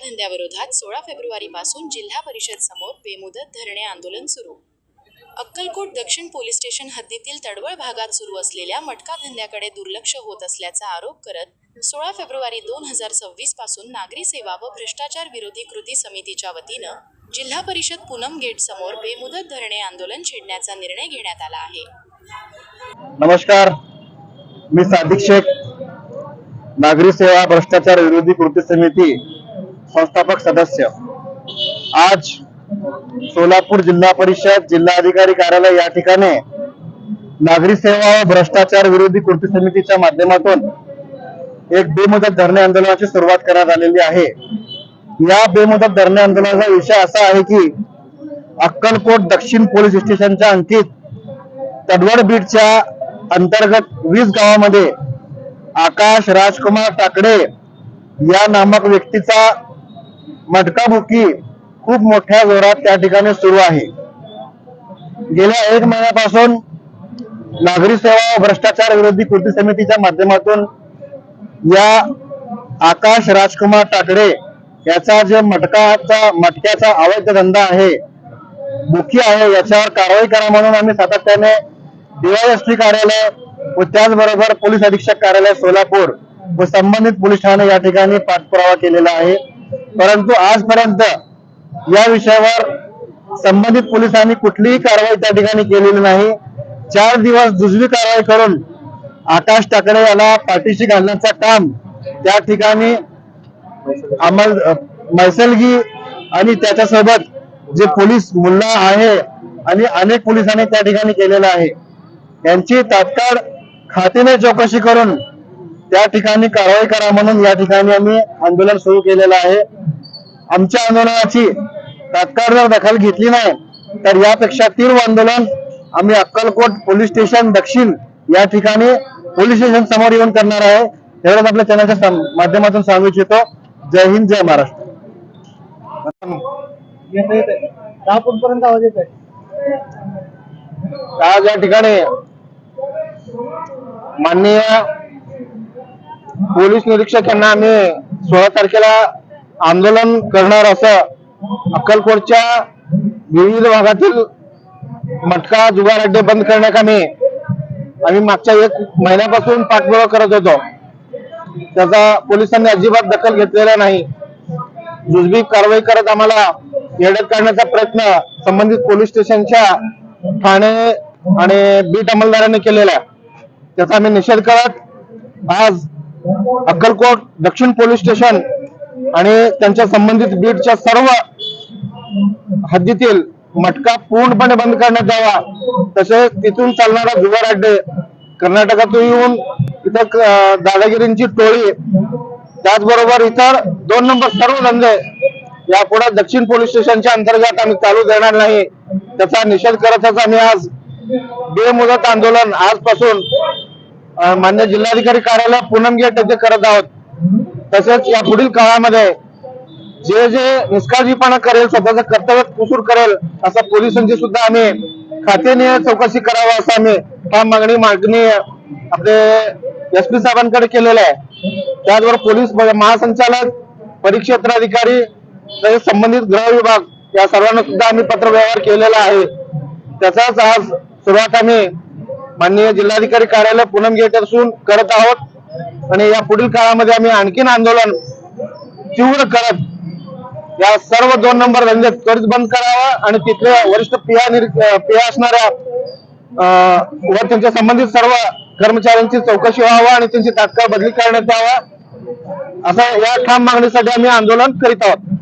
धंद्याविरोधात 16 February पासून जिल्हा परिषद समोर बेमुदत धरणे आंदोलन सुरू। अक्कलकोट दक्षिण पोलीस स्टेशन हद्दीतील तडवळ भागात सुरू असलेल्या मटका धंद्याकडे दुर्लक्ष होत असल्याचा आरोप करत 16 फेब्रुवारी 2026 पासून नागरी सेवा व भ्रष्टाचार विरोधी कृती समितीच्या वतीनं जिल्हा परिषद पूनम गेट समोर बेमुदत धरणे आंदोलन छेडण्याचा निर्णय घेण्यात आला आहे। नमस्कार, मी सादिक शेख, नागरी सेवा भ्रष्टाचार विरोधी कृती समिती संस्थापक सदस्य। आज सोलापूर जिल्हा परिषद जिल्हा अधिकारी कार्यालय या ठिकाणी नागरी सेवा व भ्रष्टाचार विरोधी कृती समितीच्या माध्यमातून एक बेमुदत धरणे आंदोलनाची सुरुवात करण्यात आलेली आहे। या बेमुदत धरणे आंदोलनाचा विषय असा आहे की अक्कलकोट दक्षिण पोलीस स्टेशनच्या अंकित तडवळ बीटच्या अंतर्गत 20 गावामध्ये आकाश राजकुमार टाकडे या नामक व्यक्तीचा मटका बुकी खूप मोठ्या जोरात त्या ठिकाणी सुरू आहे। गेल्या 1 महिन्यापासून नागरी सेवा व भ्रष्टाचार विरोधी कृती समितीच्या माध्यमातून या आकाश राजकुमार टाकडे याचा जे मटक्याचा अवैध धंदा आहे, बुकी आहे, याच्यावर कारवाई करा म्हणून आम्ही सातत्याने DYSP कार्यालय व त्याचबरोबर पोलीस अधीक्षक कार्यालय सोलापूर व संबंधित पोलीस ठाणे या ठिकाणी पाठपुरावा केलेला आहे। परंतु आजपर्यंत या विषयावर संबंधित पोलिसांनी कुठलीही कारवाई त्या ठिकाणी केलेली नाही। 4 दिवस जुजवी कारवाई करून आकाश टाकडे याला पाठीशी घालण्याचं काम त्या ठिकाणी मैसलगी आणि त्याच्यासोबत जे पोलीस मुल्ला आहे आणि अनेक पोलिसांनी त्या ठिकाणी केलेलं आहे। यांची तात्काळ खात्रीने चौकशी करून त्या ठिकाणी कारवाई करा म्हणून या ठिकाणी आम्ही आंदोलन सुरू केलेलं आहे। आमच्या आंदोलनाची तात्काळ जर दखल घेतली नाही तर यापेक्षा तीव्र आंदोलन आम्ही अक्कलकोट पोलीस स्टेशन दक्षिण या ठिकाणी पोलीस स्टेशन समोर येऊन करणार आहे। एवढंच आपल्या चॅनलच्या माध्यमातून सांगू इच्छितो। जय हिंद, जय महाराष्ट्र। आज या ठिकाणी माननीय पोलीस निरीक्षक यांना आम्ही 16 तारखेला आंदोलन करणार असं अक्कलकोटच्या विविध भागातील मटका जुगार अड्डे बंद करण्याकामी आम्ही मागच्या 1 महिन्यापासून पाठपुरावा करत होतो। त्याचा पोलिसांनी अजिबात दखल घेतलेला नाही। जुजबी कारवाई करत आम्हाला येड्यात काढण्याचा प्रयत्न संबंधित पोलीस स्टेशनच्या ठाणे आणि बीट अंमलदारांनी केलेला, त्याचा आम्ही निषेध करत आज अक्कलकोट दक्षिण पोलीस स्टेशन आणि त्यांच्या संबंधित बीटच्या सर्व हद्दीतील मटका पूर्णपणे बंद करण्यात यावा। तसेच तिथून चालणारा जुगार अड्डे, कर्नाटकातून येऊन इथं दादागिरींची टोळी, त्याचबरोबर इतर 2 नंबर सर्व धंदे यापुढे दक्षिण पोलीस स्टेशनच्या अंतर्गत आम्ही चालू देणार नाही, त्याचा निषेध करतच आम्ही आज बेमुदत आंदोलन आजपासून मान्य जिल्हाधिकारी कार्यालय पूनम गेट येथे करत आहोत। तसेच या पुढील काळामध्ये जे निष्काळजीपणा करेल, स्वतःचं कर्तव्य कुसूर करेल असा पोलिसांची सुद्धा आम्ही खात्याने चौकशी करावा असं आम्ही मागणी आपले SP साहेबांकडे केलेलं आहे। त्याचबरोबर पोलीस महासंचालक, परिक्षेत्र अधिकारी तसेच संबंधित गृह विभाग या सर्वांना सुद्धा आम्ही पत्र व्यवहार केलेला आहे। त्याचाच आज सुरुवात आम्ही माननीय जिल्हाधिकारी कार्यालय पूनम गेट असून करत आहोत आणि या पुढील काळामध्ये आम्ही आणखीन आंदोलन तीव्र करत या सर्व 2 नंबर धंदे त्वरित बंद करावा आणि तिथले वरिष्ठ पिया असणाऱ्या व त्यांच्या संबंधित सर्व कर्मचाऱ्यांची चौकशी व्हावा आणि त्यांची तात्काळ बदली करण्यात यावा, असं या ठाम मागणीसाठी आम्ही आंदोलन करीत आहोत।